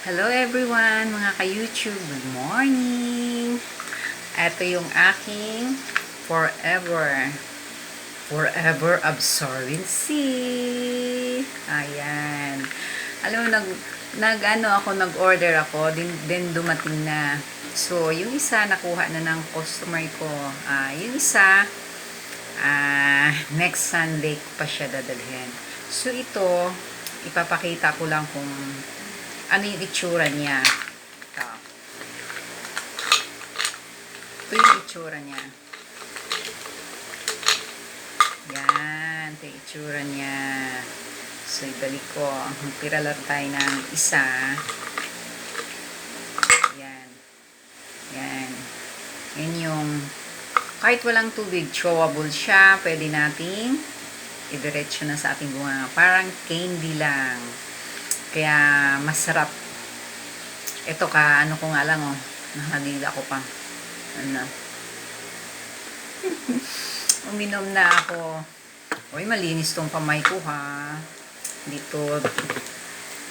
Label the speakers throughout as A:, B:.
A: Hello everyone, mga ka-YouTube. Good morning. Ito yung aking forever absorbency. Ayan. Alam mo, nag-order ako, din dumating na. So, yung isa nakuha na ng customer ko. Yung isa, next Sunday ko pa siya dadalhin. So, ito, ipapakita ko lang kung ano yung itsura niya. Ito yung itsura niya. Yan. Ito yung itsura niya. So, ibalik ko. Tira lang tayo ng isa. Yan. Yan. Yan yung kahit walang tubig, chewable siya. Pwede nating idiretso na sa ating bunga. Parang candy lang. Kaya masarap. Ito ano ko nga lang, nakadila ko pa. Uminom na ako. Uy, malinis tong kamay ko, ha. Dito,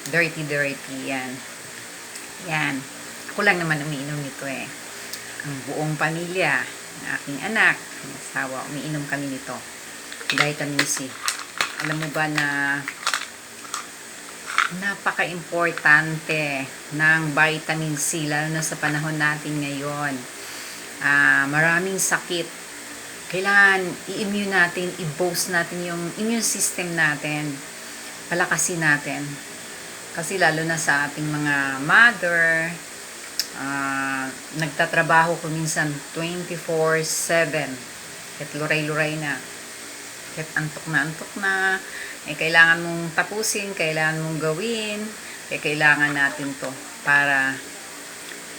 A: dirty. Yan. Yan. Ako lang naman umiinom nito, eh. Ang buong pamilya, ng aking anak, ang asawa, umiinom kami nito. Vitamin C. Alam mo ba na napaka-importante ng vitamin C, lalo na sa panahon natin ngayon. Maraming sakit. Kailangan i-immune natin, i-boost natin yung immune system natin. Palakasin natin. Kasi lalo na sa ating mga mother, nagtatrabaho ko minsan 24/7. Kahit luray-luray na. Kahit antok na, kailangan mong tapusin, kailangan mong gawin, kailangan natin to para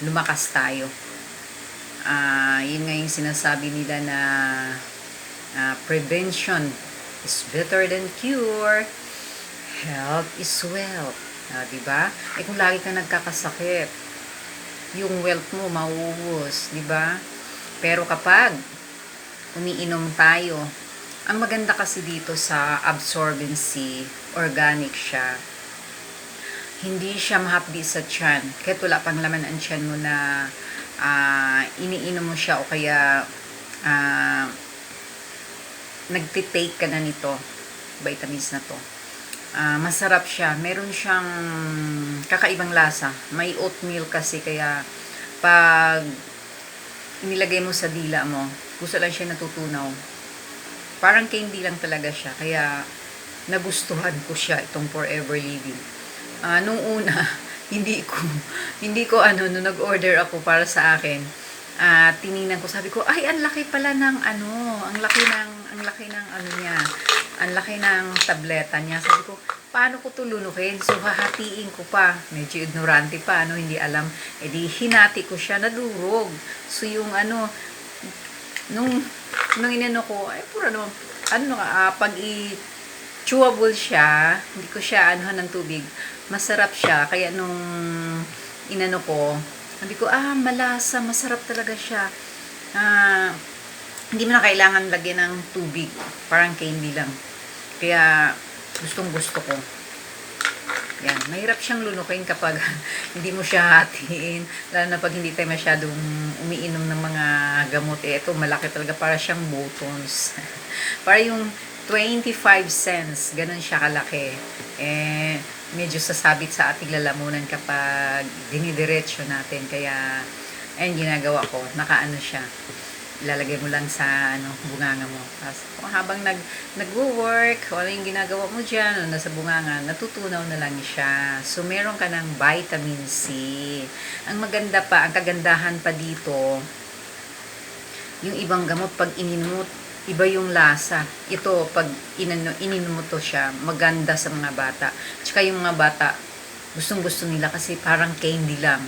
A: lumakas tayo. Yun nga yung sinasabi nila na prevention is better than cure, health is wealth. Diba? Kung lagi ka nagkakasakit, yung wealth mo mauubos, diba? Pero kapag umiinom tayo, ang maganda kasi dito sa absorbency, organic siya. Hindi siya mahapdi sa tiyan. Kahit wala pang laman ang tiyan mo na iniinom mo siya o kaya nagtitake ka na nito, vitamins na to. Masarap siya. Meron siyang kakaibang lasa. May oatmeal kasi, kaya pag inilagay mo sa dila mo, gusto lang siya natutunaw. Parang candy lang talaga siya. Kaya nagustuhan ko siya, itong Forever Living. Nung una, hindi ko nung nag-order ako para sa akin, tiningnan ko, sabi ko, ay, ang laki pala ng ang laki ng niya, ang laki ng tableta niya. Sabi ko, paano ko tulunukin? So, hahatiin ko pa. Medyo ignorante pa, hindi alam. Di, hinati ko siya, nadurog. So, yung nung inano ko, ay, pura naman, pag chewable siya, hindi ko siya ng tubig, masarap siya. Kaya nung inano ko, sabi ko, malasa, masarap talaga siya. Hindi mo na kailangan lagyan ng tubig, parang candy lang. Kaya gustong gusto ko. Yan, mahirap siyang lunukin kapag hindi mo siya hatiin, lalo na pag hindi tayo masyadong umiinom ng mga gamot. Ito malaki talaga, para siyang buttons. Para yung 25 cents, ganun siya kalaki. Medyo sasabit sa ating lalamunan kapag dinidiretso natin. Kaya ginagawa ko, nakaano siya, ilalagay mo lang sa bunganga mo. Habang nagwo-work, wala yung ginagawa mo dyan, nasa bunganga, natutunaw na lang siya. So, meron ka ng vitamin C. Ang maganda pa, ang kagandahan pa dito, yung ibang gamot, pag ininom mo, iba yung lasa. Ito, pag ininom mo to siya, maganda sa mga bata. Tsaka yung mga bata, gustong-gusto nila kasi parang candy lang.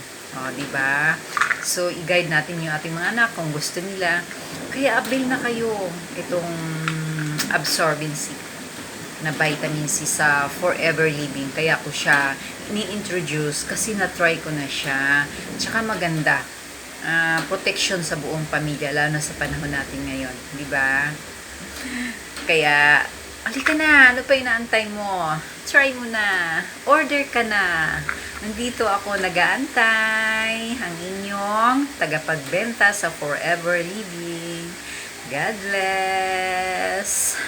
A: Diba? So, i-guide natin yung ating mga anak kung gusto nila. Kaya, avail na kayo itong absorbency na vitamin C sa Forever Living. Kaya ko siya ini-introduce kasi na-try ko na siya. Tsaka maganda. Protection sa buong pamilya, lalo na sa panahon natin ngayon. Diba? Kaya, Halika na, ano pa inaantay mo? Try mo na. Order ka na. Nandito ako nag-aantay. Ang inyong tagapagbenta sa Forever Living. God bless.